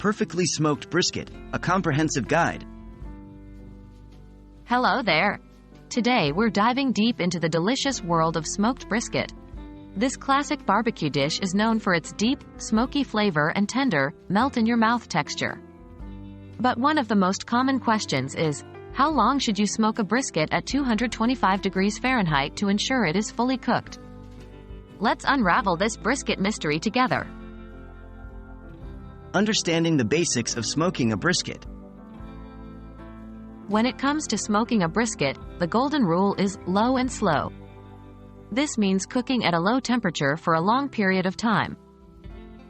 Perfectly Smoked Brisket, a comprehensive guide. Hello there. Today we're diving deep into the delicious world of smoked brisket. This classic barbecue dish is known for its deep, smoky flavor and tender, melt-in-your-mouth texture. But one of the most common questions is, how long should you smoke a brisket at 225 degrees Fahrenheit to ensure it is fully cooked? Let's unravel this brisket mystery together. Understanding the basics of smoking a brisket. When it comes to smoking a brisket, the golden rule is low and slow. This means cooking at a low temperature for a long period of time.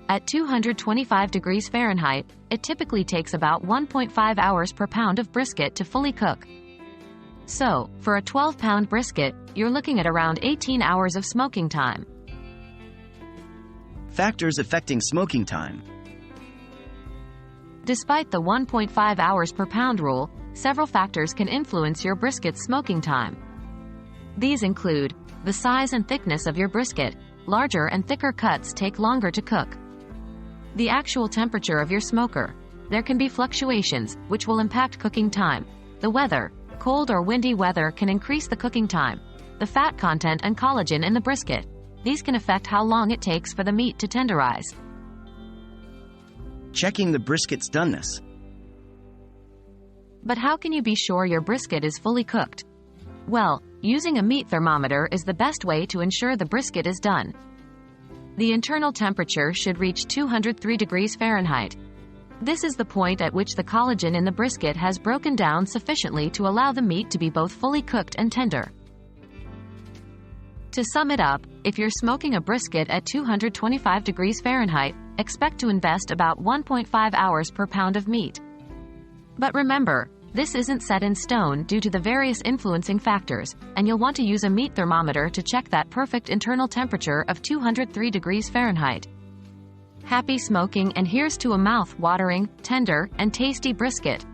At 225 degrees Fahrenheit, it typically takes about 1.5 hours per pound of brisket to fully cook. So, for a 12-pound brisket, you're looking at around 18 hours of smoking time. Factors affecting smoking time. Despite the 1.5 hours per pound rule, several factors can influence your brisket's smoking time. These include the size and thickness of your brisket. Larger and thicker cuts take longer to cook. The actual temperature of your smoker. There can be fluctuations, which will impact cooking time. The weather. Cold or windy weather can increase the cooking time. The fat content and collagen in the brisket. These can affect how long it takes for the meat to tenderize. Checking the brisket's doneness. But how can you be sure your brisket is fully cooked? Well, using a meat thermometer is the best way to ensure the brisket is done. The internal temperature should reach 203 degrees Fahrenheit. This is the point at which the collagen in the brisket has broken down sufficiently to allow the meat to be both fully cooked and tender. To sum it up, if you're smoking a brisket at 225 degrees Fahrenheit, expect to invest about 1.5 hours per pound of meat. But remember, this isn't set in stone due to the various influencing factors, and you'll want to use a meat thermometer to check that perfect internal temperature of 203 degrees Fahrenheit. Happy smoking, and here's to a mouth-watering, tender, and tasty brisket.